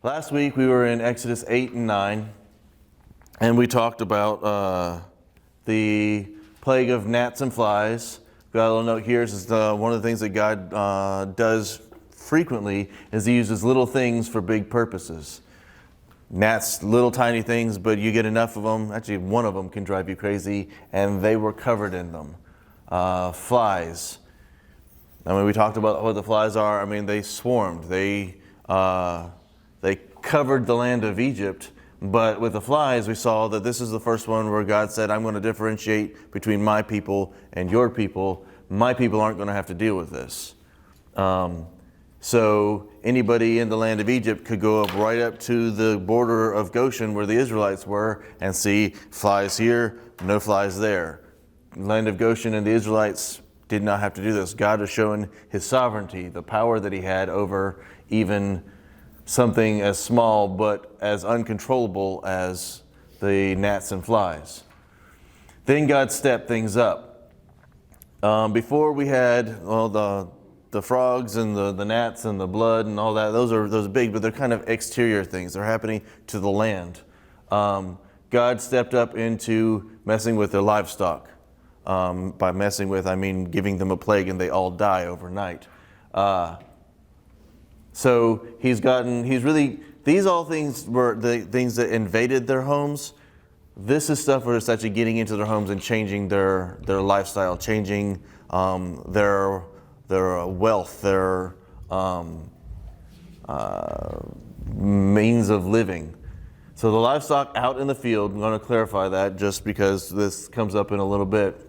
Last week we were in Exodus 8 and 9, and we talked about the plague of gnats and flies. Got a little note here. Is one of the things that God does frequently is He uses little things for big purposes. Gnats, little tiny things, but you get enough of them. Actually, one of them can drive you crazy, and they were covered in them. Flies. I mean, we talked about what the flies are. I mean, they swarmed. They covered the land of Egypt. But with the flies, we saw that this is the first one where God said, I'm going to differentiate between my people and your people. My people aren't going to have to deal with this. So anybody in the land of Egypt could go up right up to the border of Goshen where the Israelites were and see flies here, no flies there. The land of Goshen and the Israelites did not have to do this. God was showing His sovereignty, the power that He had over even something as small but as uncontrollable as the gnats and flies. Then God stepped things up. Before we had the frogs and the gnats and the blood and all that. Those are big, but they're kind of exterior things. They're happening to the land. God stepped up into messing with their livestock. By messing with, I mean giving them a plague and they all die overnight. So these all things were the things that invaded their homes. This is stuff where it's actually getting into their homes and changing their lifestyle, changing their wealth, their means of living. So the livestock out in the field, I'm going to clarify that just because this comes up in a little bit.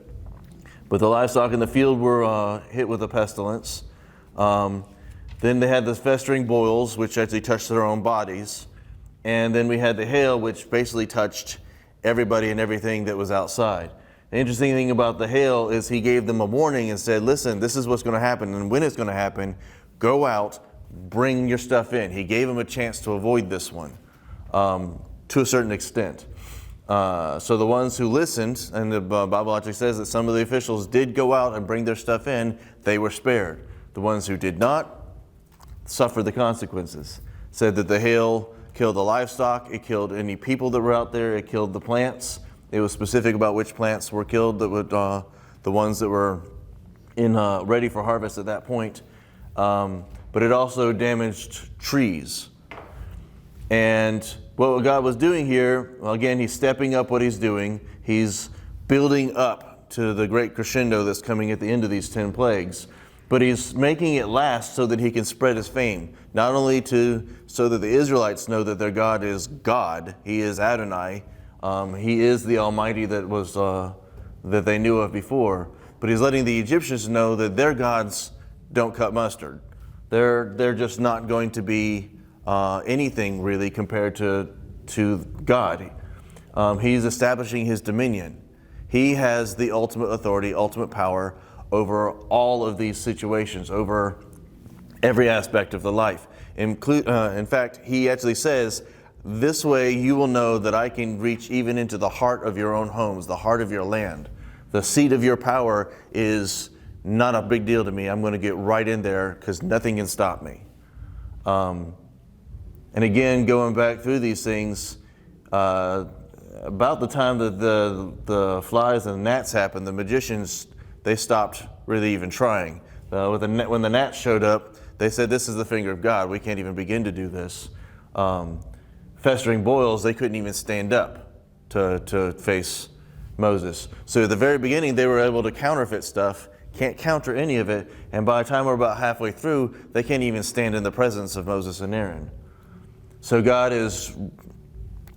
But the livestock in the field were hit with a pestilence. Then they had the festering boils, which actually touched their own bodies. And then we had the hail, which basically touched everybody and everything that was outside. The interesting thing about the hail is He gave them a warning and said, listen, this is what's going to happen. And when it's going to happen, go out, bring your stuff in. He gave them a chance to avoid this one to a certain extent. So the ones who listened, and the Bible actually says that some of the officials did go out and bring their stuff in, they were spared. The ones who did not suffered the consequences. Said that the hail killed the livestock, it killed any people that were out there, it killed the plants. It was specific about which plants were killed, that would, the ones that were ready for harvest at that point. But it also damaged trees. And what God was doing here, well, again, He's stepping up what He's doing. He's building up to the great crescendo that's coming at the end of these 10 plagues. But He's making it last so that He can spread His fame. Not only so that the Israelites know that their God is God. He is Adonai. He is the Almighty that they knew of before. But He's letting the Egyptians know that their gods don't cut mustard. They're just not going to be anything really compared to God. He's establishing His dominion. He has the ultimate authority, ultimate power over all of these situations, over every aspect of the life. In fact, He actually says, this way you will know that I can reach even into the heart of your own homes, the heart of your land. The seat of your power is not a big deal to me. I'm going to get right in there because nothing can stop me. And again, going back through these things, about the time that the flies and the gnats happened, the magicians, they stopped really even trying. When the gnats showed up, they said, this is the finger of God. We can't even begin to do this. Festering boils, they couldn't even stand up to face Moses. So at the very beginning, they were able to counterfeit stuff, can't counter any of it, and by the time we're about halfway through, they can't even stand in the presence of Moses and Aaron. So God is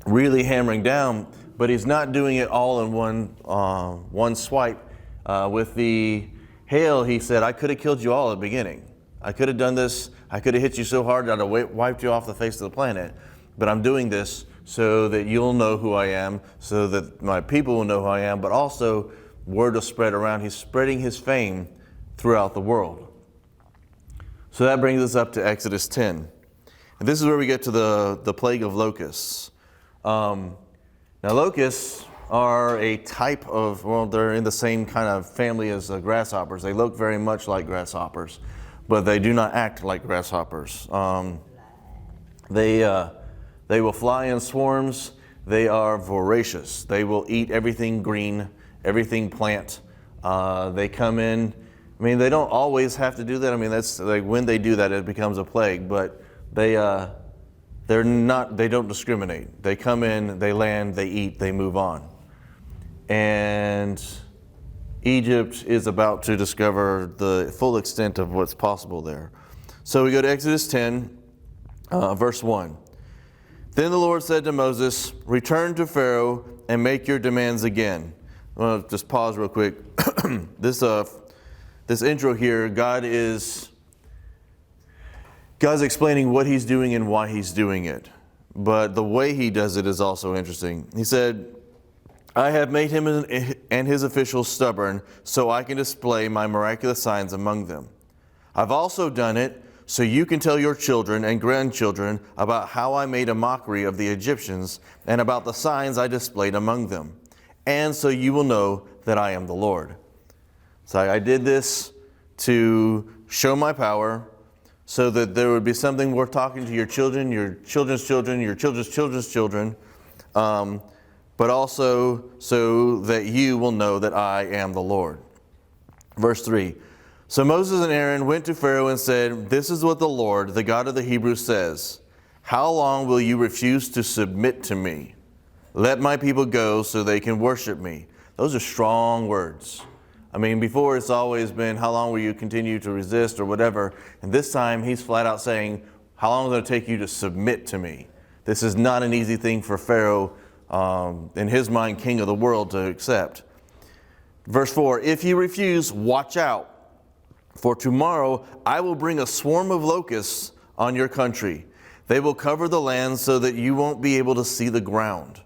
really hammering down, but He's not doing it all in one swipe. With the hail, He said, I could have killed you all at the beginning. I could have done this. I could have hit you so hard that I'd have wiped you off the face of the planet. But I'm doing this so that you'll know who I am, so that my people will know who I am, but also word will spread around. He's spreading His fame throughout the world. So that brings us up to Exodus 10. And this is where we get to the plague of locusts. Now locusts are a type of, well, they're in the same kind of family as grasshoppers. They look very much like grasshoppers, but they do not act like grasshoppers. They will fly in swarms. They are voracious. They will eat everything green, everything plant. They come in. I mean, they don't always have to do that. I mean, that's like when they do that, it becomes a plague. But they're not. They don't discriminate. They come in, they land, they eat, they move on. And Egypt is about to discover the full extent of what's possible there. So we go to Exodus 10, verse 1. Then the Lord said to Moses, "Return to Pharaoh and make your demands again." I want to just pause real quick. This intro here, God's explaining what he's doing and why he's doing it. But the way he does it is also interesting. He said, "I have made him and his officials stubborn so I can display my miraculous signs among them. I've also done it so you can tell your children and grandchildren about how I made a mockery of the Egyptians and about the signs I displayed among them. And so you will know that I am the Lord." So I did this to show my power so that there would be something worth talking to your children, your children's children, your children's children's children, but also so that you will know that I am the Lord. Verse 3. So Moses and Aaron went to Pharaoh and said, "This is what the Lord, the God of the Hebrews, says. How long will you refuse to submit to me? Let my people go so they can worship me." Those are strong words. I mean, before it's always been, how long will you continue to resist or whatever. And this time he's flat out saying, how long will it take you to submit to me? This is not an easy thing for Pharaoh, in his mind, king of the world, to accept. Verse 4, "If you refuse, watch out. For tomorrow I will bring a swarm of locusts on your country. They will cover the land so that you won't be able to see the ground.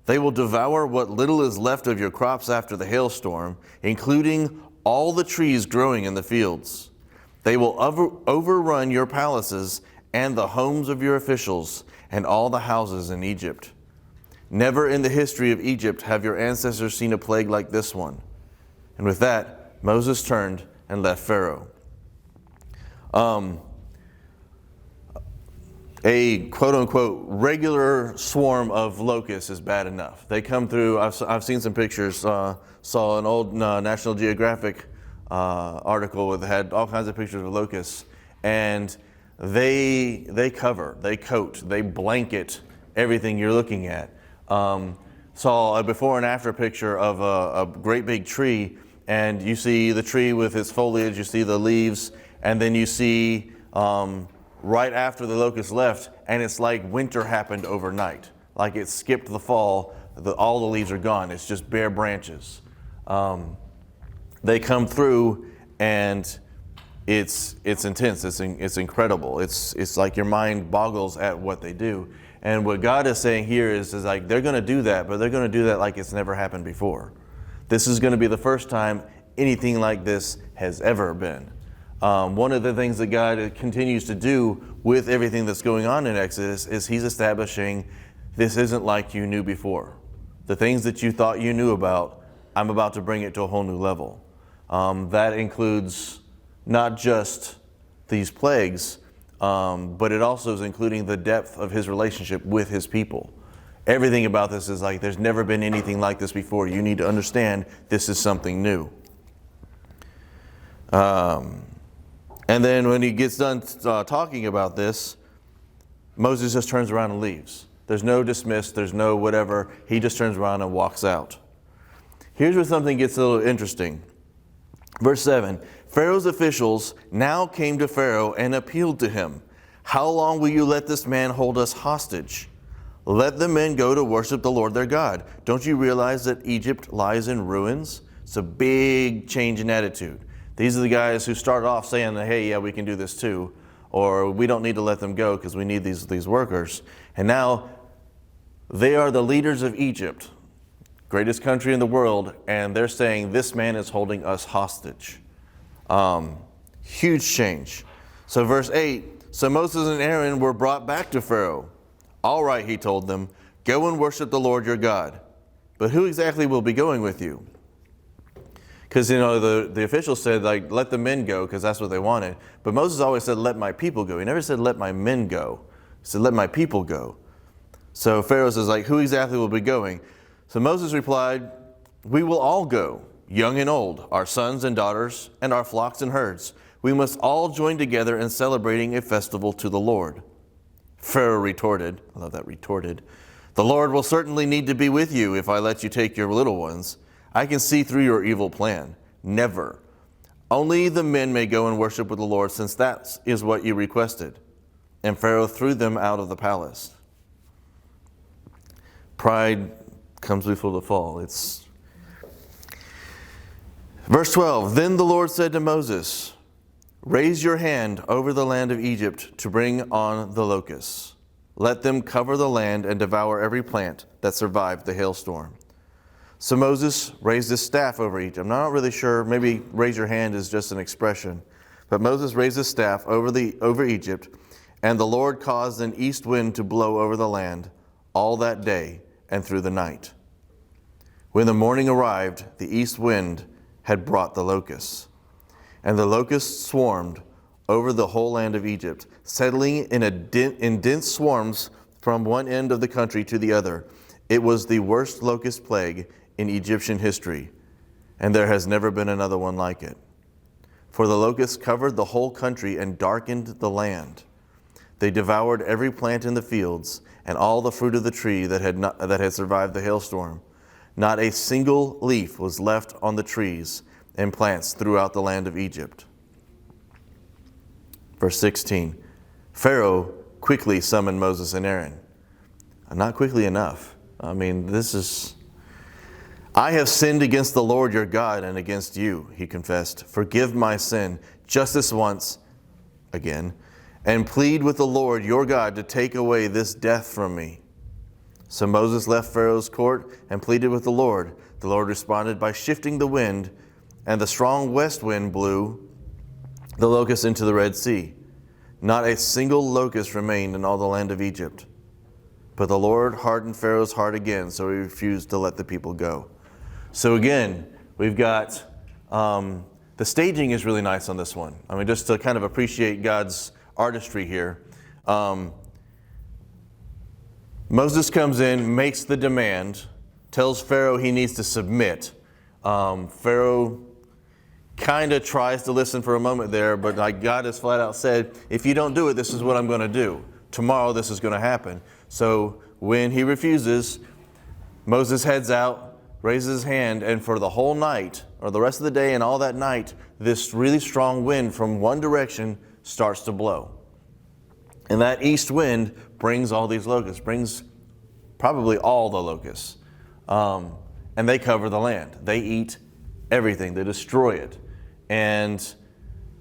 They will devour what little is left of your crops after the hailstorm, including all the trees growing in the fields. They will overrun your palaces and the homes of your officials and all the houses in Egypt. Never in the history of Egypt have your ancestors seen a plague like this one." And with that, Moses turned and left Pharaoh. A quote-unquote regular swarm of locusts is bad enough. They come through. I've seen some pictures. Saw an old National Geographic article that had all kinds of pictures of locusts, and they cover, they coat, they blanket everything you're looking at. Saw a before and after picture of a great big tree, and you see the tree with its foliage, you see the leaves, and then you see right after the locusts left, and it's like winter happened overnight. Like it skipped the fall, all the leaves are gone. It's just bare branches. They come through, and it's intense. It's incredible. It's like your mind boggles at what they do. And what God is saying here is like they're going to do that, but they're going to do that like it's never happened before. This is going to be the first time anything like this has ever been. One of the things that God continues to do with everything that's going on in Exodus is he's establishing this isn't like you knew before. The things that you thought you knew about, I'm about to bring it to a whole new level. That includes not just these plagues, but it also is including the depth of his relationship with his people. Everything about this is like there's never been anything like this before. You need to understand this is something new. And then when he gets done talking about this, Moses just turns around and leaves. There's no dismiss, there's no whatever. He just turns around and walks out. Here's where something gets a little interesting. Verse 7, Pharaoh's officials now came to Pharaoh and appealed to him. "How long will you let this man hold us hostage? Let the men go to worship the Lord their God. Don't you realize that Egypt lies in ruins?" It's a big change in attitude. These are the guys who started off saying, "Hey, yeah, we can do this too," or "We don't need to let them go because we need these workers." And now they are the leaders of Egypt, greatest country in the world, and they're saying this man is holding us hostage. Huge change. So verse 8, so Moses and Aaron were brought back to Pharaoh. "All right," he told them, "go and worship the Lord your God. But who exactly will be going with you?" Because, the officials said, like, let the men go, because that's what they wanted. But Moses always said, let my people go. He never said, let my men go. said, let my people go. So Pharaoh says, like, who exactly will be going? So Moses replied, we will all go, young and old, our sons and daughters, and our flocks and herds. We must all join together in celebrating a festival to the Lord. Pharaoh retorted, I love that, retorted, the Lord will certainly need to be with you if I let you take your little ones. I can see through your evil plan. Never. Only the men may go and worship with the Lord, since that is what you requested. And Pharaoh threw them out of the palace. Pride comes before the fall. It's verse 12. Then the Lord said to Moses, raise your hand over the land of Egypt to bring on the locusts. Let them cover the land and devour every plant that survived the hailstorm. So Moses raised his staff over Egypt. I'm not really sure. Maybe raise your hand is just an expression. But Moses raised his staff over Egypt, and the Lord caused an east wind to blow over the land all that day and through the night. When the morning arrived, the east wind had brought the locusts. And the locusts swarmed over the whole land of Egypt, settling in dense swarms from one end of the country to the other. It was the worst locust plague in Egyptian history, and there has never been another one like it. For the locusts covered the whole country and darkened the land. They devoured every plant in the fields and all the fruit of the tree that had survived the hailstorm. Not a single leaf was left on the trees and plants throughout the land of Egypt. Verse 16, Pharaoh quickly summoned Moses and Aaron. Not quickly enough. I mean, I have sinned against the Lord your God and against you, he confessed. Forgive my sin just this once, again, and plead with the Lord your God to take away this death from me. So Moses left Pharaoh's court and pleaded with the Lord. The Lord responded by shifting the wind, and the strong west wind blew the locusts into the Red Sea. Not a single locust remained in all the land of Egypt. But the Lord hardened Pharaoh's heart again, so he refused to let the people go. So again, we've got, the staging is really nice on this one. I mean, just to kind of appreciate God's artistry here. Moses comes in, makes the demand, tells Pharaoh he needs to submit. Pharaoh kind of tries to listen for a moment there, but like God has flat out said, if you don't do it, this is what I'm going to do. Tomorrow this is going to happen. So when he refuses, Moses heads out, raises his hand, and for the whole night, or the rest of the day and all that night, this really strong wind from one direction starts to blow. And that east wind brings all these locusts, brings probably all the locusts. And they cover the land. They eat everything. They destroy it. And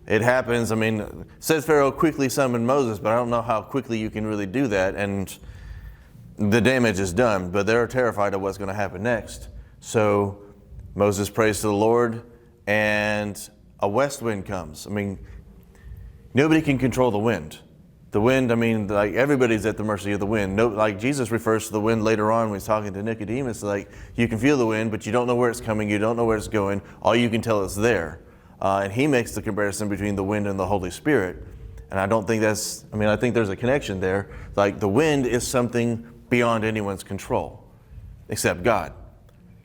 it happens, I mean, it says Pharaoh quickly summoned Moses, but I don't know how quickly you can really do that. And the damage is done, but they're terrified of what's going to happen next. So Moses prays to the Lord, and a west wind comes. I mean, nobody can control the wind. The wind, I mean, like everybody's at the mercy of the wind. No, like Jesus refers to the wind later on when he's talking to Nicodemus, like you can feel the wind, but you don't know where it's coming. You don't know where it's going. All you can tell is there. And he makes the comparison between the wind and the Holy Spirit. And I don't think I think there's a connection there. Like the wind is something beyond anyone's control, except God,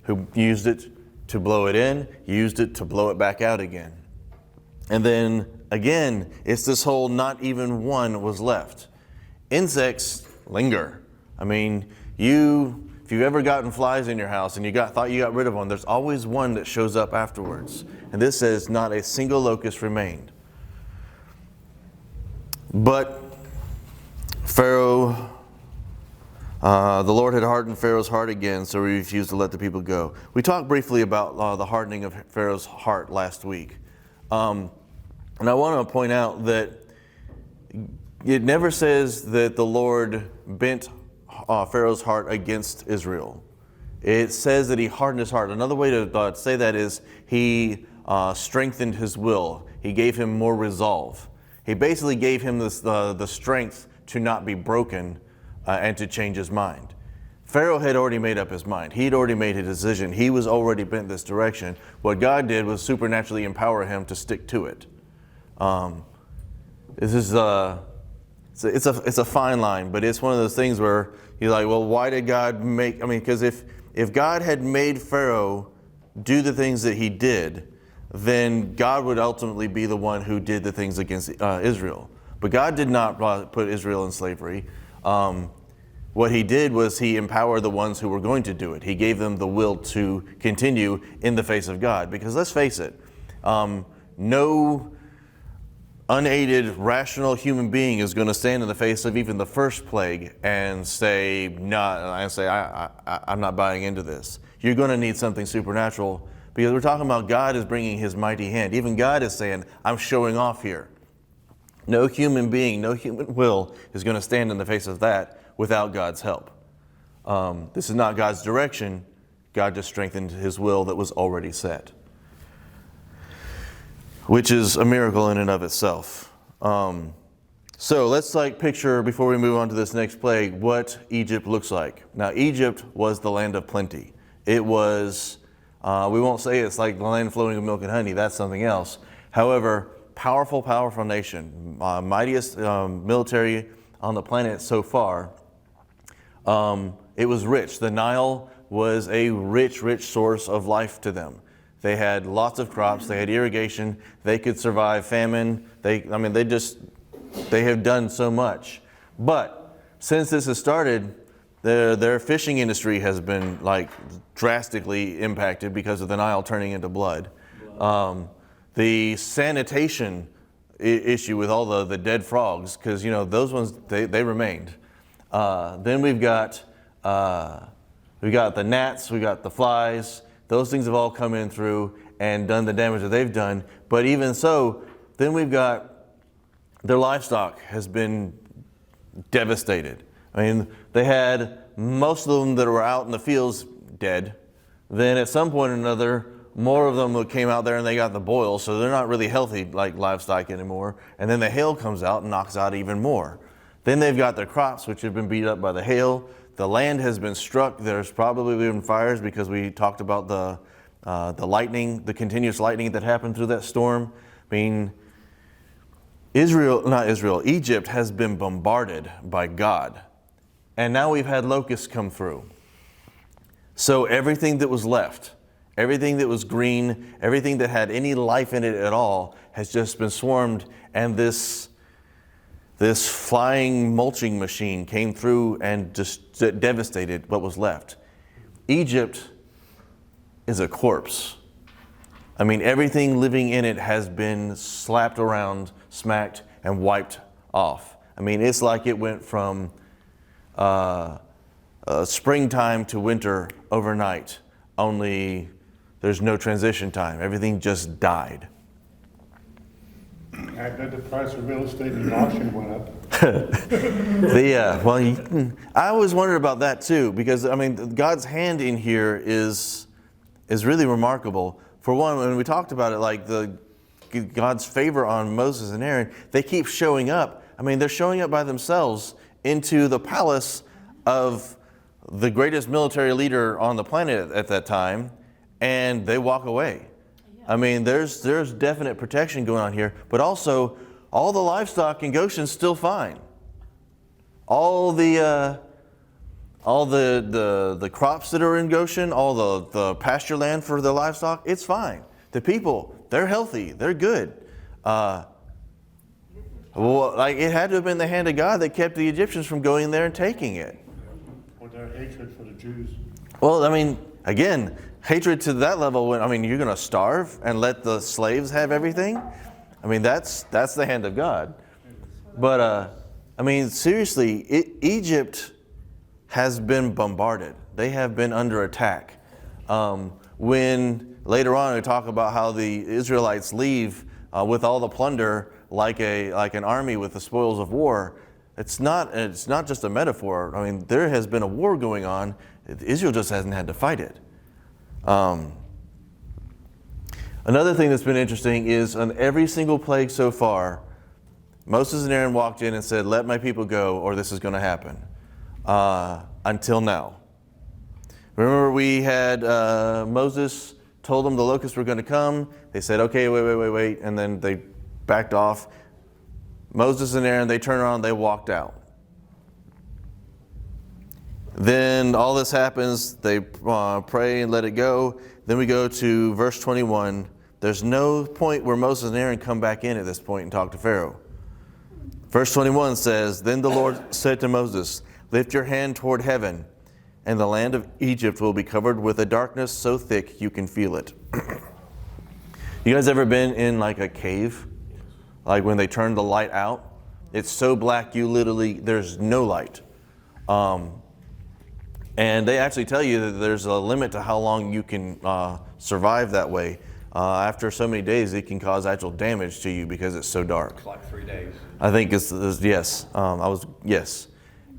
who used it to blow it in, used it to blow it back out again. And then again, it's this whole not even one was left. Insects linger. I mean, if you've ever gotten flies in your house and thought you got rid of one, there's always one that shows up afterwards. And this says not a single locust remained. But Pharaoh, the Lord had hardened Pharaoh's heart again, so he refused to let the people go. We talked briefly about the hardening of Pharaoh's heart last week. And I want to point out that it never says that the Lord bent Pharaoh's heart against Israel. It says that he hardened his heart. Another way to say that is he strengthened his will. He gave him more resolve. He basically gave him the strength to not be broken and to change his mind. Pharaoh had already made up his mind. He'd already made a decision. He was already bent this direction. What God did was supernaturally empower him to stick to it. It's it's a fine line, but it's one of those things where you're like, well, why did God make? I mean, because if God had made Pharaoh do the things that he did, then God would ultimately be the one who did the things against Israel. But God did not put Israel in slavery. What he did was he empowered the ones who were going to do it. He gave them the will to continue in the face of God. Because let's face it, no unaided, rational human being is going to stand in the face of even the first plague and say, I'm not buying into this. You're going to need something supernatural, because we're talking about God is bringing his mighty hand. Even God is saying, I'm showing off here. No human being, no human will is going to stand in the face of that without God's help. This is not God's direction. God just strengthened his will that was already set, which is a miracle in and of itself. So let's picture, before we move on to this next plague, what Egypt looks like. Now, Egypt was the land of plenty. It was, we won't say it's like the land flowing with milk and honey. That's something else. However, powerful nation, mightiest military on the planet so far. It was rich. The Nile was a rich source of life to them. They had lots of crops. They had irrigation. They could survive famine. They have done so much. But since this has started, their fishing industry has been drastically impacted because of the Nile turning into blood. The sanitation issue with all the dead frogs, because those ones they remained. Then we've got the gnats, we got the flies. Those things have all come in through and done the damage that they've done. But even so, then we've got their livestock has been devastated. I mean, they had most of them that were out in the fields dead. Then at some point or another, more of them came out there and they got the boil, so they're not really healthy like livestock anymore. And then the hail comes out and knocks out even more. Then they've got their crops, which have been beat up by the hail. The land has been struck. There's probably been fires because we talked about the lightning, the continuous lightning that happened through that storm. I mean, Egypt has been bombarded by God. And now we've had locusts come through. So everything that was left, everything that was green, everything that had any life in it at all has just been swarmed, and this flying mulching machine came through and just devastated what was left. Egypt is a corpse. I mean, everything living in it has been slapped around, smacked, and wiped off. I mean, it's like it went from springtime to winter overnight, only there's no transition time. Everything just died. I bet the price of real estate in the auction went up. I always wondered about that too, because I mean, God's hand in here is really remarkable. For one, when we talked about it, God's favor on Moses and Aaron, they keep showing up. I mean, they're showing up by themselves into the palace of the greatest military leader on the planet at that time, and they walk away. I mean, there's definite protection going on here, but also all the livestock in Goshen's still fine. All the crops that are in Goshen, all the pasture land for the livestock, it's fine. The people, they're healthy, they're good. It had to have been the hand of God that kept the Egyptians from going there and taking it. Or their hatred for the Jews. Well, I mean, again, hatred to that level, you're going to starve and let the slaves have everything? I mean, that's the hand of God. But, seriously, Egypt has been bombarded. They have been under attack. When later on we talk about how the Israelites leave with all the plunder like an army with the spoils of war, it's not just a metaphor. I mean, there has been a war going on. Israel just hasn't had to fight it. Another thing that's been interesting is on every single plague so far, Moses and Aaron walked in and said, "Let my people go, or this is going to happen." Until now. Remember, we had Moses told them the locusts were going to come. They said, "Okay, wait," and then they backed off. Moses and Aaron, they turned around, they walked out. Then all this happens, they pray and let it go. Then we go to verse 21. There's no point where Moses and Aaron come back in at this point and talk to Pharaoh. Verse 21 says, Then the Lord said to Moses, Lift your hand toward heaven, and the land of Egypt will be covered with a darkness so thick you can feel it. You guys ever been in like a cave? Like when they turn the light out? It's so black you literally, there's no light. And they actually tell you that there's a limit to how long you can survive that way. After so many days, it can cause actual damage to you because it's so dark. It's like 3 days. I think it's yes. Yes.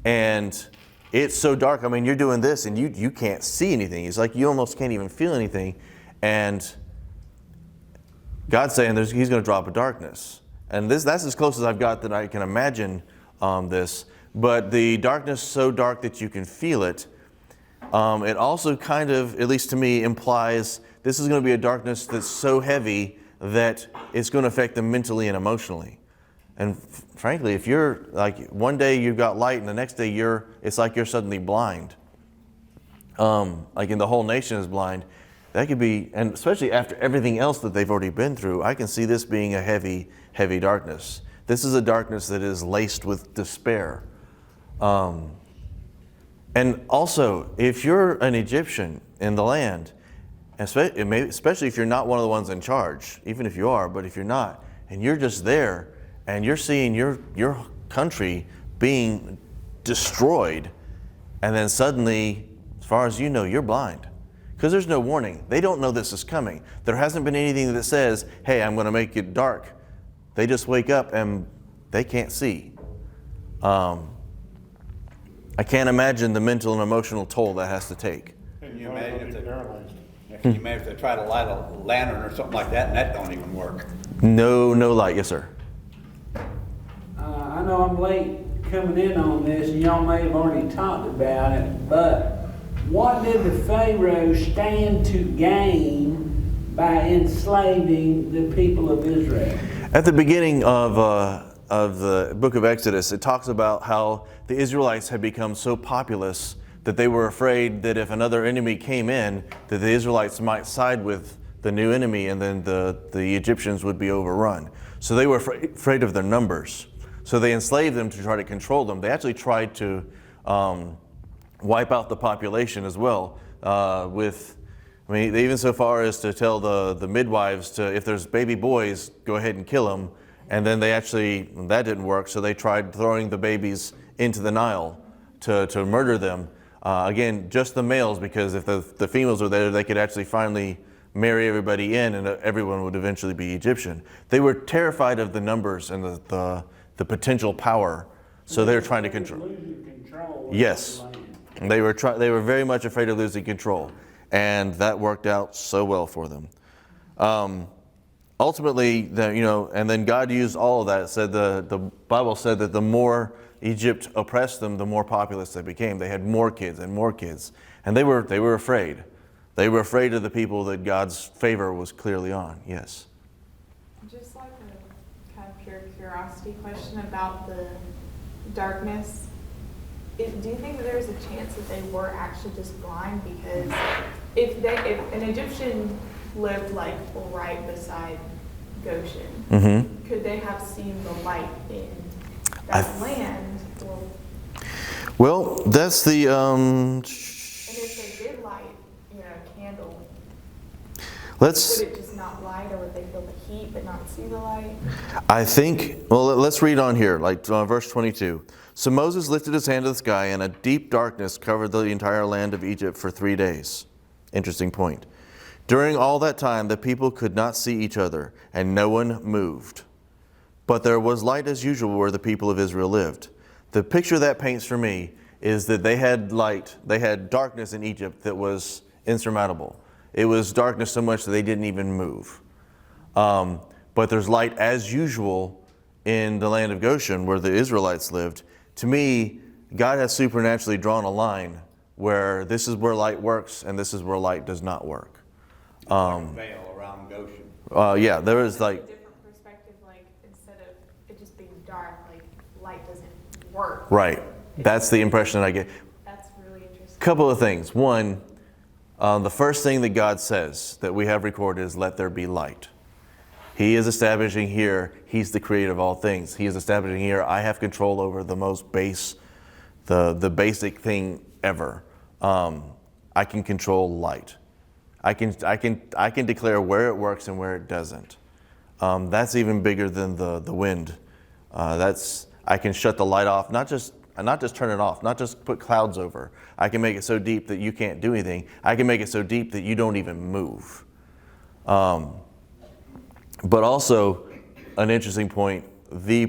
And it's so dark. I mean, you're doing this and you can't see anything. It's like you almost can't even feel anything. And God's saying He's going to drop a darkness. And that's as close as I've got that I can imagine this. But the darkness so dark that you can feel it, it also kind of, at least to me, implies this is going to be a darkness that's so heavy that it's going to affect them mentally and emotionally. And frankly, if you're like one day you've got light and the next day it's like you're suddenly blind. Like the whole nation is blind. That could be, and especially after everything else that they've already been through, I can see this being a heavy, heavy darkness. This is a darkness that is laced with despair. And also, if you're an Egyptian in the land, especially if you're not one of the ones in charge, even if you are, but if you're not, and you're just there, and you're seeing your country being destroyed, and then suddenly, as far as you know, you're blind. Because there's no warning. They don't know this is coming. There hasn't been anything that says, hey, I'm going to make it dark. They just wake up and they can't see. I can't imagine the mental and emotional toll that has to take. Can you imagine if they, Paralyzed. can you imagine if they try to light a lantern or something like that and that don't even work? No light. Yes, sir. I know I'm late coming in on this, and y'all may have already talked about it, but what did the Pharaoh stand to gain by enslaving the people of Israel? At the beginning of the book of Exodus, it talks about how the Israelites had become so populous that they were afraid that if another enemy came in, that the Israelites might side with the new enemy and then the Egyptians would be overrun. So they were afraid of their numbers. So they enslaved them to try to control them. They actually tried to wipe out the population as well even so far as to tell the midwives to, if there's baby boys, go ahead and kill them. And then that didn't work, so they tried throwing the babies into the Nile to murder them. Again, just the males, because if the females were there, they could actually finally marry everybody in and everyone would eventually be Egyptian. They were terrified of the numbers and the potential power, so they were trying to control. Losing control of Yes. the land. They were very much afraid of losing control, and that worked out so well for them. Ultimately, and then God used all of that. It said the Bible said that the more Egypt oppressed them, the more populous they became. They had more kids and more kids, and they were afraid. They were afraid of the people that God's favor was clearly on. Yes. Just like a kind of pure curiosity question about the darkness. Do you think that there's a chance that they were actually just blind? Because if an Egyptian lived like right beside Goshen, could they have seen the light in that land? Well, that's the. And if they did light, a candle, would it just not light, or would they feel the heat but not see the light? I think. Well, let's read on here, like verse 22. So Moses lifted his hand to the sky, and a deep darkness covered the entire land of Egypt for 3 days. Interesting point. During all that time, the people could not see each other, and no one moved. But there was light as usual where the people of Israel lived. The picture that paints for me is that they had light, they had darkness in Egypt that was insurmountable. It was darkness so much that they didn't even move. But there's light as usual in the land of Goshen where the Israelites lived. To me, God has supernaturally drawn a line where this is where light works and this is where light does not work. Like a veil around Goshen. Yeah, there is like. A different perspective, like instead of it just being dark, dark. Right. That's the impression that I get. That's really interesting. Couple of things. One, the first thing that God says that we have recorded is, let there be light. He is establishing here, he's the creator of all things. He is establishing here, I have control over the most base, the basic thing ever. I can control light. I can declare where it works and where it doesn't. That's even bigger than the wind. I can shut the light off, not just turn it off, not just put clouds over. I can make it so deep that you can't do anything. I can make it so deep that you don't even move. But also, an interesting point, I don't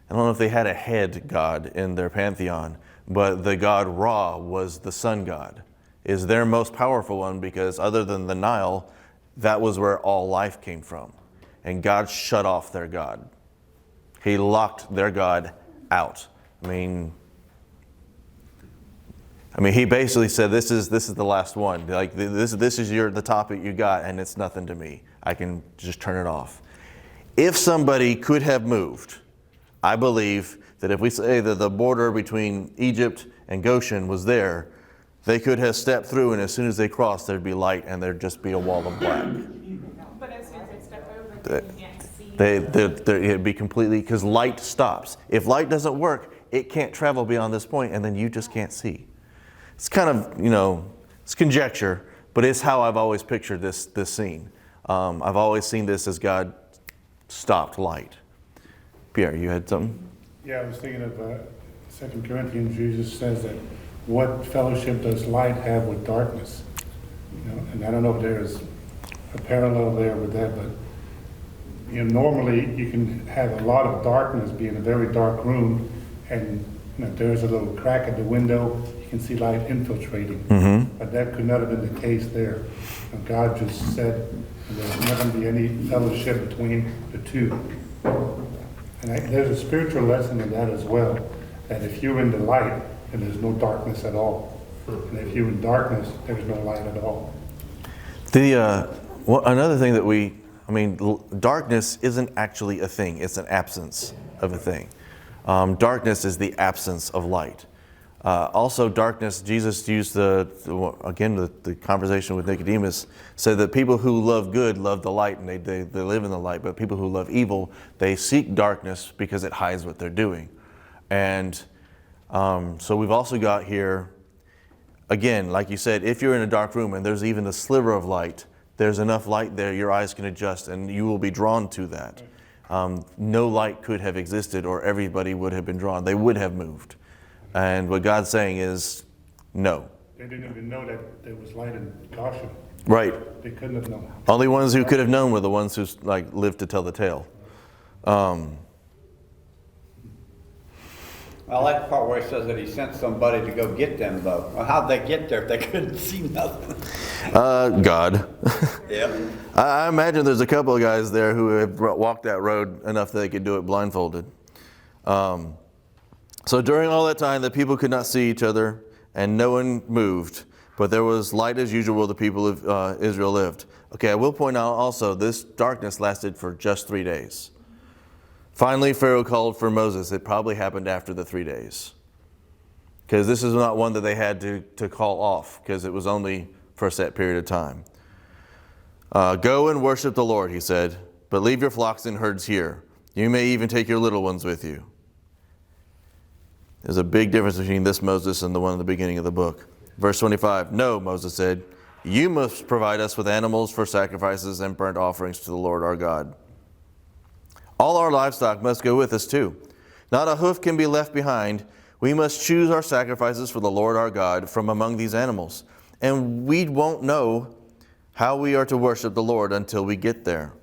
know if they had a head god in their pantheon, but the god Ra was the sun god, is their most powerful one, because other than the Nile, that was where all life came from. And God shut off their god. He locked their god out. I mean, he basically said, this is the last one. Like, this is the topic you got, and it's nothing to me. I can just turn it off. If somebody could have moved, I believe that if we say that the border between Egypt and Goshen was there, they could have stepped through, and as soon as they crossed, there'd be light, and there'd just be a wall of black. But as soon as they step over, you can't see. It'd be completely, because light stops. If light doesn't work, it can't travel beyond this point, and then you just can't see. It's kind of, it's conjecture, but it's how I've always pictured this scene. I've always seen this as God stopped light. Pierre, you had something? Yeah, I was thinking of 2 Corinthians. Jesus says that what fellowship does light have with darkness? And I don't know if there's a parallel there with that, but normally you can have a lot of darkness, be in a very dark room, and there's a little crack at the window, you can see light infiltrating. Mm-hmm. But that could not have been the case there. God just said there's not going to be any fellowship between the two. And there's a spiritual lesson in that as well, that if you're in the light, then there's no darkness at all. And if you're in darkness, there's no light at all. Another thing that darkness isn't actually a thing. It's an absence of a thing. Darkness is the absence of light. Also, darkness, Jesus used the conversation with Nicodemus, said that people who love good love the light, and they live in the light, but people who love evil, they seek darkness because it hides what they're doing. And so we've also got here, again, like you said, if you're in a dark room and there's even a sliver of light, there's enough light there, your eyes can adjust and you will be drawn to that. No light could have existed, or everybody would have been drawn. They would have moved. And what God's saying is, no. They didn't even know that there was light in Goshen. Right. They couldn't have known. Only ones who could have known were the ones who lived to tell the tale. I like the part where he says that he sent somebody to go get them, though. Well, how'd they get there if they couldn't see nothing? God. Yeah. I imagine there's a couple of guys there who have walked that road enough that they could do it blindfolded. So during all that time, the people could not see each other, and no one moved. But there was light as usual where the people of Israel lived. Okay, I will point out also, this darkness lasted for just 3 days. Finally, Pharaoh called for Moses. It probably happened after the 3 days, because this is not one that they had to call off, because it was only for a set period of time. Go and worship the Lord, he said, but leave your flocks and herds here. You may even take your little ones with you. There's a big difference between this Moses and the one at the beginning of the book. Verse 25, no, Moses said, you must provide us with animals for sacrifices and burnt offerings to the Lord our God. All our livestock must go with us too. Not a hoof can be left behind. We must choose our sacrifices for the Lord our God from among these animals. And we won't know how we are to worship the Lord until we get there.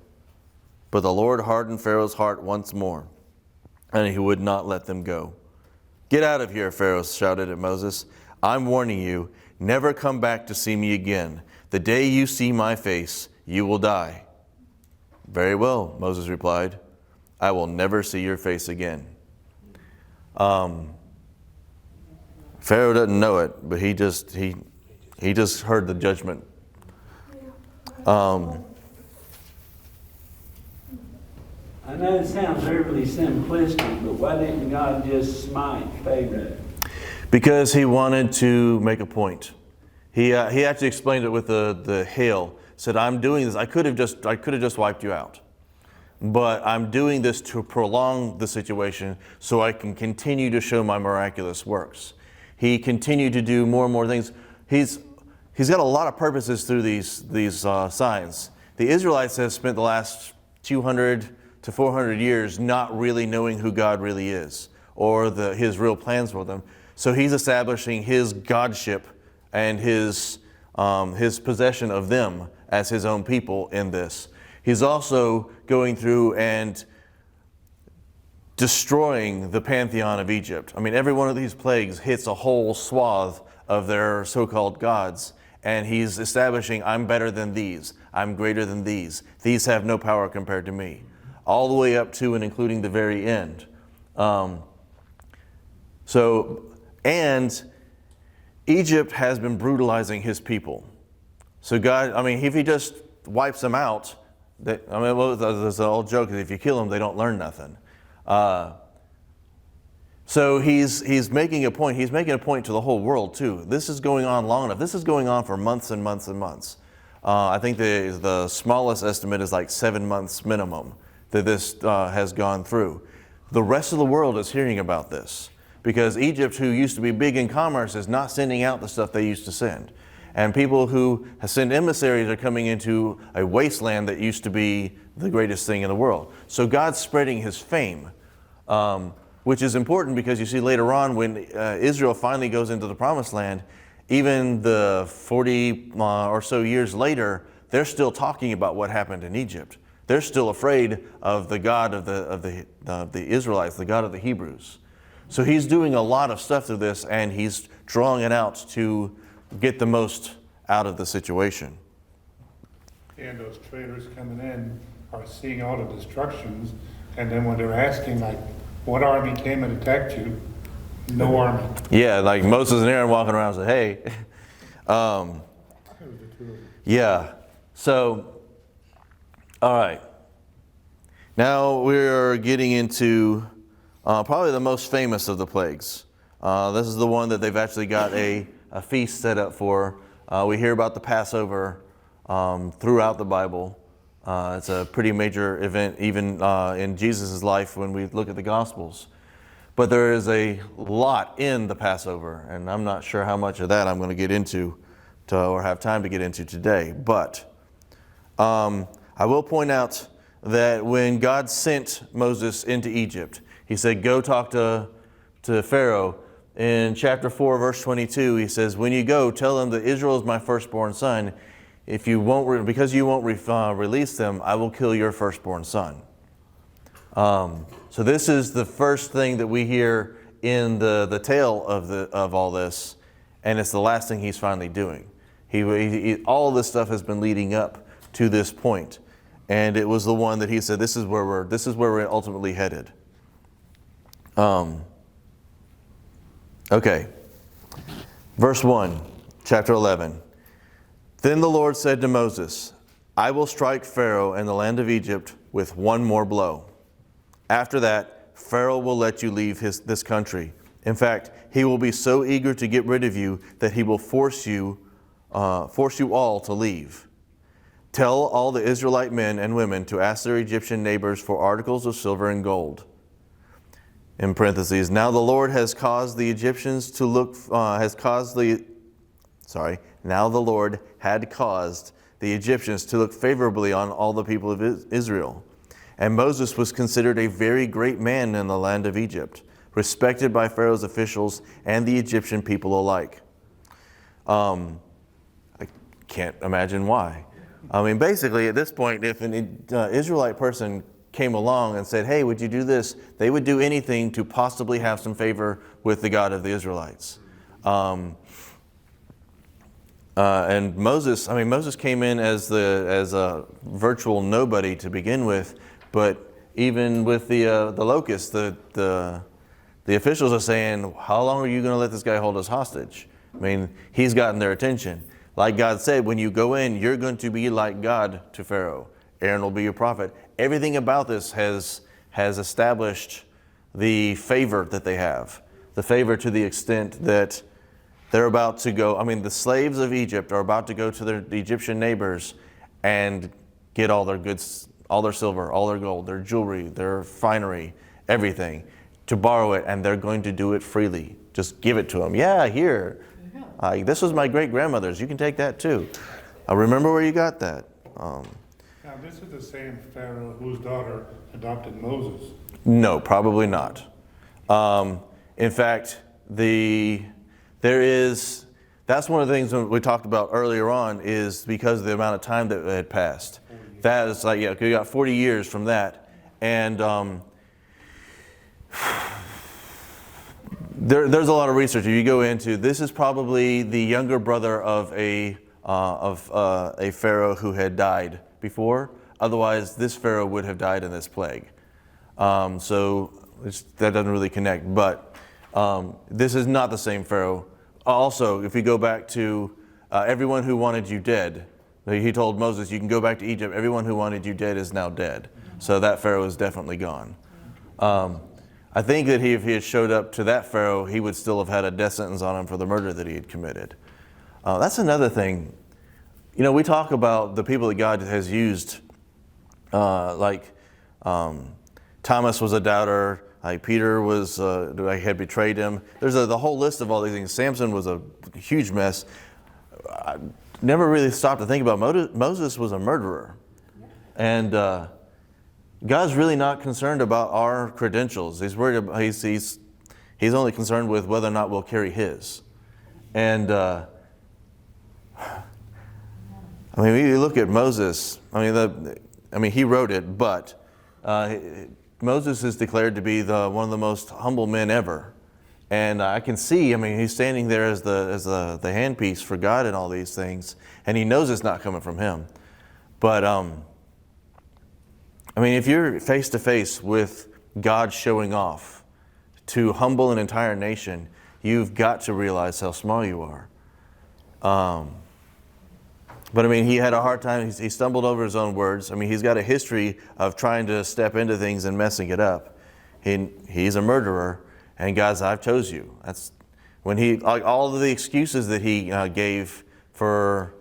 But the Lord hardened Pharaoh's heart once more, and he would not let them go. Get out of here, Pharaoh shouted at Moses. I'm warning you, never come back to see me again. The day you see my face, you will die. Very well, Moses replied. I will never see your face again. Pharaoh doesn't know it, but he just heard the judgment. I know it sounds overly simplistic, but why didn't God just smite Pharaoh? Because he wanted to make a point. He actually explained it with the hail. Said, I'm doing this. I could have just wiped you out. But I'm doing this to prolong the situation so I can continue to show my miraculous works. He continued to do more and more things. He's got a lot of purposes through these signs. The Israelites have spent the last 200 to 400 years not really knowing who God really is or his real plans for them. So he's establishing his godship and his possession of them as his own people in this. He's also going through and destroying the pantheon of Egypt. I mean, every one of these plagues hits a whole swath of their so-called gods. And he's establishing, I'm better than these. I'm greater than these. These have no power compared to me. All the way up to and including the very end. And Egypt has been brutalizing his people. So God, I mean, if he just wipes them out, there's an old joke that if you kill them, they don't learn nothing. So he's making a point. He's making a point to the whole world too. This is going on long enough. This is going on for months and months and months. I think the smallest estimate is like 7 months minimum that this has gone through. The rest of the world is hearing about this because Egypt, who used to be big in commerce, is not sending out the stuff they used to send. And people who send emissaries are coming into a wasteland that used to be the greatest thing in the world. So God's spreading his fame, which is important because you see later on when Israel finally goes into the promised land, even the 40 or so years later, they're still talking about what happened in Egypt. They're still afraid of the God of the Israelites, the God of the Hebrews. So he's doing a lot of stuff through this, and he's drawing it out to get the most out of the situation. And those traders coming in are seeing all the destructions, and then when they're asking, like, what army came and attacked you? No army. Yeah, like Moses and Aaron walking around and say, hey. It was the two of them. Yeah. So, all right. Now we're getting into probably the most famous of the plagues. This is the one that they've actually got a feast set up for. We hear about the Passover throughout the Bible. It's a pretty major event even in Jesus' life when we look at the Gospels. But there is a lot in the Passover, and I'm not sure how much of that I'm going to get into or have time to get into today. But I will point out that when God sent Moses into Egypt, he said, go talk to Pharaoh. In chapter 4, verse 22, he says, when you go, tell them that Israel is my firstborn son. If you won't, because you won't release them, I will kill your firstborn son. So this is the first thing that we hear in the tale of all this, and it's the last thing he's finally doing. All of this stuff has been leading up to this point, and it was the one that he said, this is where we're ultimately headed. Okay, verse 1, chapter 11. Then the Lord said to Moses, I will strike Pharaoh and the land of Egypt with one more blow. After that, Pharaoh will let you leave this country. In fact, he will be so eager to get rid of you that he will force you all to leave. Tell all the Israelite men and women to ask their Egyptian neighbors for articles of silver and gold. In parentheses, now the Lord has caused the Egyptians to look, now the Lord had caused the Egyptians to look favorably on all the people of Israel. And Moses was considered a very great man in the land of Egypt, respected by Pharaoh's officials and the Egyptian people alike. I can't imagine why. I mean, basically, at this point, if an Israelite person came along and said, hey, would you do this? They would do anything to possibly have some favor with the God of the Israelites. And Moses came in as a virtual nobody to begin with, but even with the Locusts, the officials are saying, how long are you going to let this guy hold us hostage? I mean, he's gotten their attention. Like God said, when you go in, you're going to be like God to Pharaoh. Aaron will be your prophet. Everything about this has has established the favor that they have. The favor to the extent that they're about to go, I mean, the slaves of Egypt are about to go to their Egyptian neighbors and get all their goods, all their silver, all their gold, their jewelry, their finery, everything, to borrow it, and they're going to do it freely. Just give it to them. Yeah, here. This was my great-grandmother's. You can take that too. I remember where you got that. Now, this is the same Pharaoh whose daughter adopted Moses. No, probably not. In fact, that's one of the things that we talked about earlier on, is because of the amount of time that had passed. That is like, we got 40 years from that. And there's a lot of research. If you go into, this is probably the younger brother of a Pharaoh who had died before. Otherwise, this Pharaoh would have died in this plague. So that doesn't really connect. But this is not the same Pharaoh. Also, if you go back to everyone who wanted you dead, he told Moses, you can go back to Egypt. Everyone who wanted you dead is now dead. So that Pharaoh is definitely gone. I think that if he had showed up to that Pharaoh, he would still have had a death sentence on him for the murder that he had committed. That's another thing. You know, we talk about the people that God has used, like Thomas was a doubter, like Peter was had betrayed him. There's the whole list of all these things. Samson was a huge mess. I never really stopped to think about Moses was a murderer. And God's really not concerned about our credentials. He's worried about, he's only concerned with whether or not we'll carry his. And I mean, you look at Moses. I mean, he wrote it, but Moses is declared to be one of the most humble men ever. And I can see, I mean, he's standing there as the handpiece for God and all these things, and he knows it's not coming from him. But I mean, if you're face to face with God showing off to humble an entire nation, you've got to realize how small you are. But I mean, he had a hard time. He stumbled over his own words. I mean, he's got a history of trying to step into things and messing it up. He's a murderer, and God said, I've chose you. That's when all of the excuses that he gave for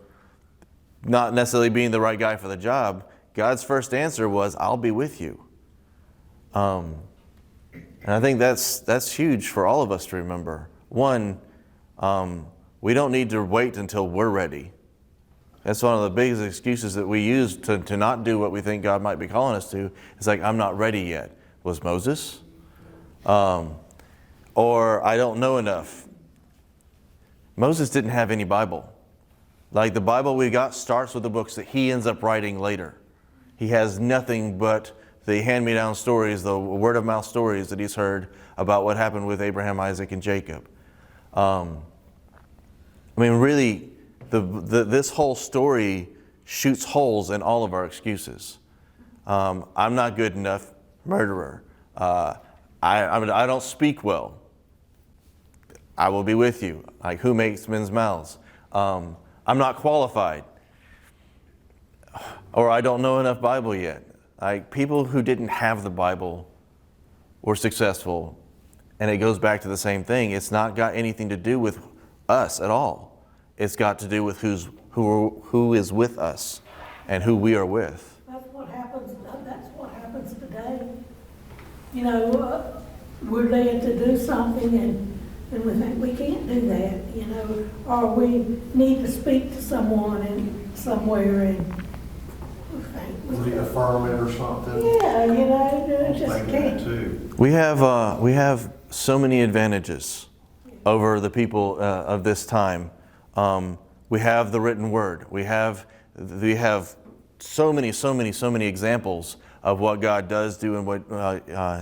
not necessarily being the right guy for the job, God's first answer was, I'll be with you. And I think that's huge for all of us to remember. One, we don't need to wait until we're ready. That's one of the biggest excuses that we use to not do what we think God might be calling us to. It's like, I'm not ready yet. Was Moses? Or I don't know enough. Moses didn't have any Bible. Like the Bible we got starts with the books that he ends up writing later. He has nothing but the hand-me-down stories, the word-of-mouth stories that he's heard about what happened with Abraham, Isaac, and Jacob. I mean, really, this whole story shoots holes in all of our excuses. I'm not good enough, murderer. I don't speak well. I will be with you. Like, who makes men's mouths? I'm not qualified. Or I don't know enough Bible yet. Like, people who didn't have the Bible were successful. And it goes back to the same thing. It's not got anything to do with us at all. It's got to do with who is with us and who we are with. That's what happens today. You know, we're led to do something and we think we can't do that, you know, or we need to speak to someone somewhere and we think reaffirm it or something. Yeah, you know, just Thinking can't. that too. We have so many advantages over the people of this time. We have the written word. We have so many examples of what God does do and what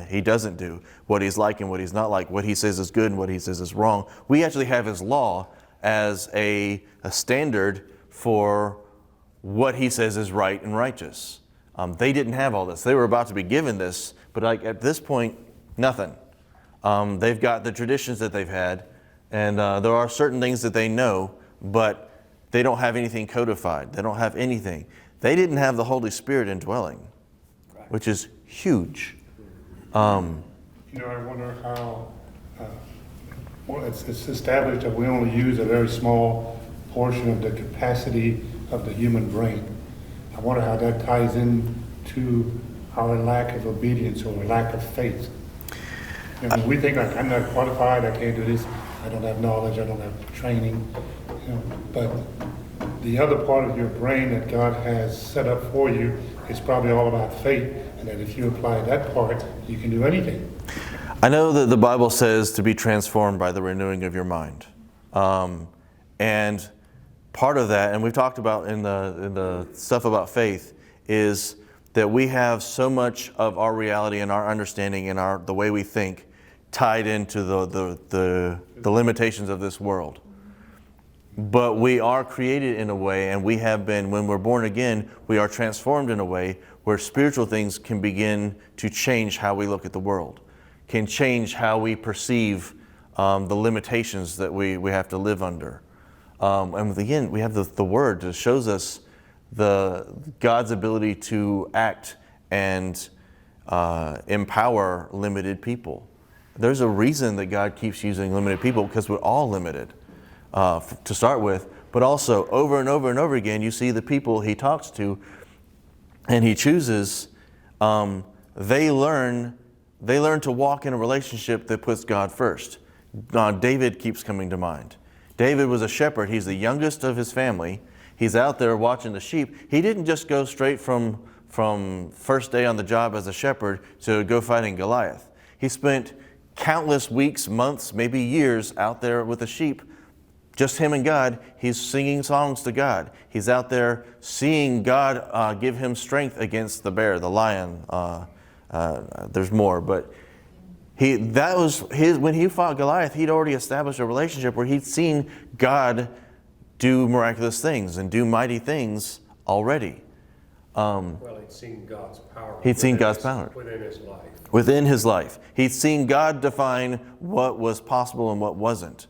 he doesn't do, what he's like and what he's not like, what he says is good and what he says is wrong. We actually have his law as a standard for what he says is right and righteous. They didn't have all this. They were about to be given this, but like at this point, nothing. They've got the traditions that they've had, and there are certain things that they know, but they don't have anything codified. They don't have anything. They didn't have the Holy Spirit indwelling, which is huge. You know, I wonder how, well, it's established that we only use a very small portion of the capacity of the human brain. I wonder how that ties in to our lack of obedience or lack of faith. And we think like, I'm not qualified, I can't do this, I don't have knowledge, I don't have training, you know, but the other part of your brain that God has set up for you is probably all about faith, and that if you apply that part, you can do anything. I know that the Bible says to be transformed by the renewing of your mind. And part of that, and we've talked about in the stuff about faith, is that we have so much of our reality and our understanding and the way we think tied into the limitations of this world. But we are created in a way, and we have been, when we're born again, we are transformed in a way where spiritual things can begin to change how we look at the world, can change how we perceive the limitations that we have to live under. And again, we have the Word that shows us God's ability to act and empower limited people. There's a reason that God keeps using limited people, because we're all limited to start with. But also, over and over and over again, you see the people he talks to and he chooses, they learn to walk in a relationship that puts God first. David keeps coming to mind. David was a shepherd. He's the youngest of his family. He's out there watching the sheep. He didn't just go straight from first day on the job as a shepherd to go fighting Goliath. He spent countless weeks, months, maybe years out there with the sheep, just him and God. He's singing songs to God. He's out there seeing God give him strength against the bear, the lion. There's more, but that was his. When he fought Goliath, he'd already established a relationship where he'd seen God do miraculous things and do mighty things already. Well, he'd seen God's power. He'd seen God's power within his life. Within his life, he'd seen God define what was possible and what wasn't.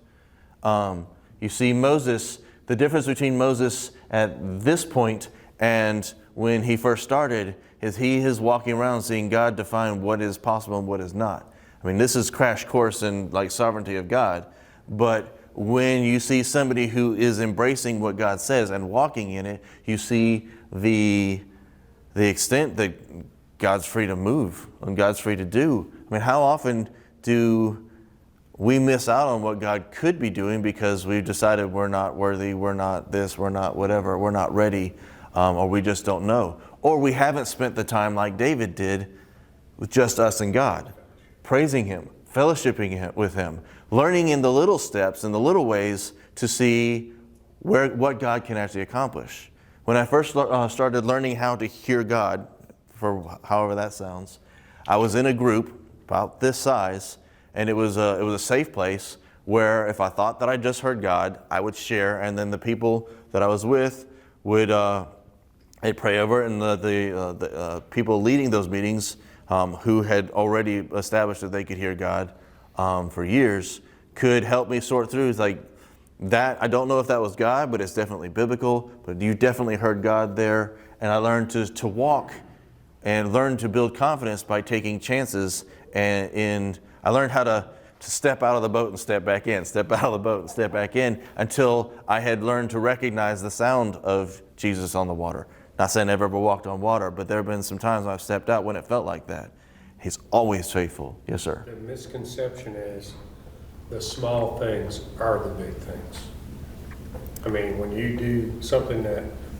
You see Moses. The difference between Moses at this point and when he first started is he is walking around seeing God define what is possible and what is not. I mean, this is crash course in like sovereignty of God. But when you see somebody who is embracing what God says and walking in it, you see the extent that God's free to move and God's free to do. I mean, how often do we miss out on what God could be doing because we've decided we're not worthy, we're not this, we're not whatever, we're not ready, or we just don't know. Or we haven't spent the time like David did with just us and God, praising Him, fellowshipping with Him, learning in the little steps and the little ways to see what God can actually accomplish. When I first started learning how to hear God, for however that sounds, I was in a group about this size, and it was a safe place where if I thought that I just heard God, I would share, and then the people that I was with would they'd pray over it, and the people leading those meetings who had already established that they could hear God for years could help me sort through. It's like that. I don't know if that was God, but it's definitely biblical. But you definitely heard God there, and I learned to walk and learn to build confidence by taking chances. And I learned how to step out of the boat and step back in, step out of the boat and step back in, until I had learned to recognize the sound of Jesus on the water. Not saying I've ever walked on water, but there have been some times I've stepped out when it felt like that. He's always faithful. Yes, sir. The misconception is the small things are the big things. I mean, when you do something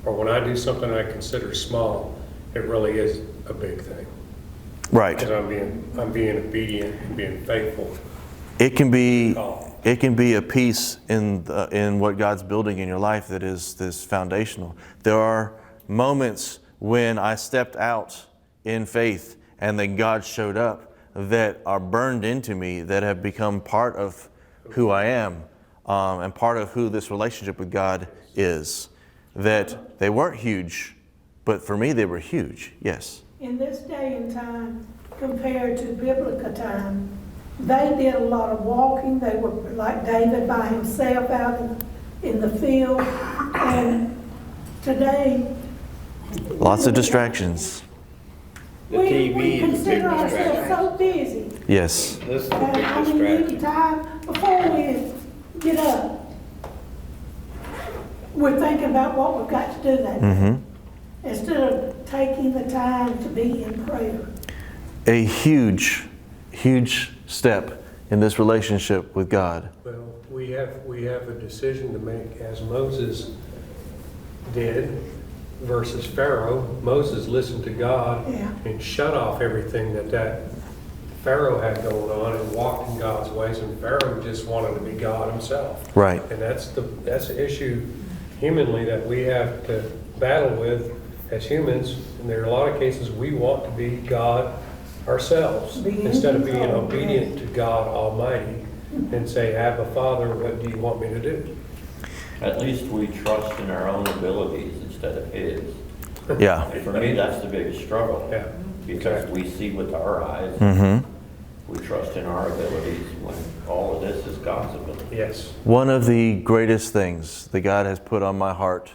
when I do something I consider small, it really is a big thing. Right. Because I'm being obedient and being faithful. It can be a piece in what God's building in your life that is this foundational. There are moments when I stepped out in faith and then God showed up that are burned into me, that have become part of who I am and part of who this relationship with God is. That they weren't huge, but for me they were huge. Yes. In this day and time, compared to biblical time, they did a lot of walking. They were like David by himself out in the field. And today, lots of distractions. The We TV is a big consider ourselves distraction. so busy. Yes. This is a I big mean, you distraction. time before we get up, we're thinking about what we've got to do that day, Mm-hmm. instead of taking the time to be in prayer. A huge, huge step in this relationship with God. Well, we have a decision to make, as Moses did versus Pharaoh. Moses listened to God Yeah. and shut off everything that Pharaoh had going on and walked in God's ways, and Pharaoh just wanted to be God himself. Right. And that's the issue humanly that we have to battle with as humans. And there are a lot of cases we want to be God ourselves Be in instead of being control, obedient to God Almighty and say, Abba, Father, what do you want me to do? At least we trust in our own abilities instead of his. Yeah. And for me, that's the biggest struggle. Yeah. Because we see with our eyes, Mm-hmm. we trust in our abilities when all of this is God's ability. Yes. One of the greatest things that God has put on my heart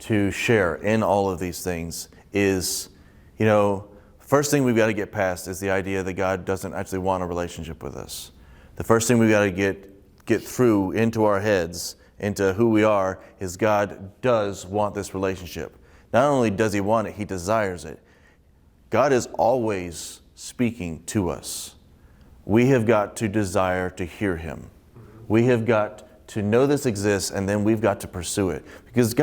to share in all of these things is, first thing we've got to get past is the idea that God doesn't actually want a relationship with us. The first thing we've got to get through into our heads, into who we are, is God does want this relationship. Not only does he want it, he desires it. God is always speaking to us. We have got to desire to hear him. We have got to know this exists, and then we've got to pursue it. Because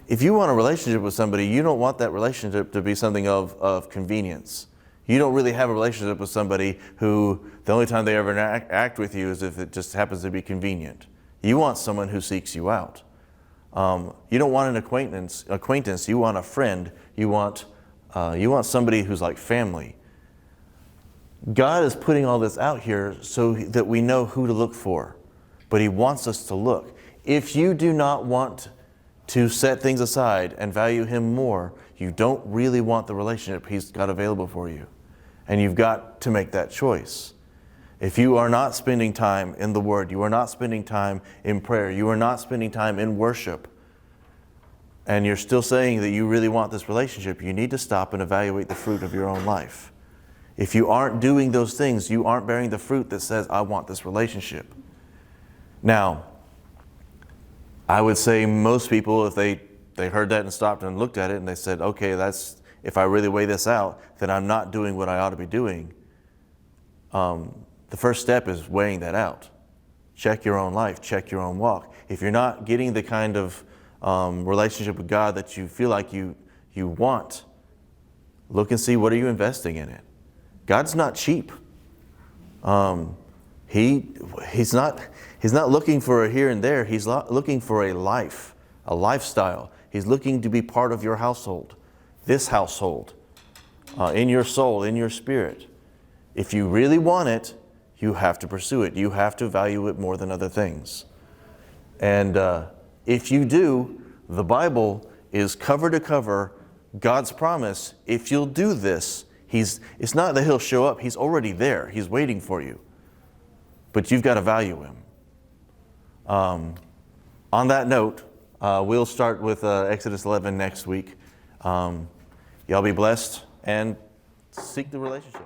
if you want a relationship with somebody, you don't want that relationship to be something of convenience. You don't really have a relationship with somebody who the only time they ever act with you is if it just happens to be convenient. You want someone who seeks you out. You don't want an acquaintance. You want a friend. You want somebody who's like family. God is putting all this out here so that we know who to look for. But he wants us to look. If you do not want to set things aside and value him more, you don't really want the relationship he's got available for you. And you've got to make that choice. If you are not spending time in the Word, you are not spending time in prayer, you are not spending time in worship, and you're still saying that you really want this relationship, you need to stop and evaluate the fruit of your own life. If you aren't doing those things, you aren't bearing the fruit that says, I want this relationship. Now, I would say most people, if they heard that and stopped and looked at it and they said, okay, if I really weigh this out, then I'm not doing what I ought to be doing. The first step is weighing that out. Check your own life, check your own walk. If you're not getting the kind of relationship with God that you feel like you want, look and see, what are you investing in it? God's not cheap. He's not looking for a here and there. He's looking for a life, a lifestyle. He's looking to be part of your household, this household, in your soul, in your spirit. If you really want it, you have to pursue it. You have to value it more than other things. And if you do, the Bible is cover to cover God's promise. If you'll do this, it's not that he'll show up. He's already there. He's waiting for you. But you've got to value him. On that note, we'll start with Exodus 11 next week. Y'all be blessed and seek the relationship.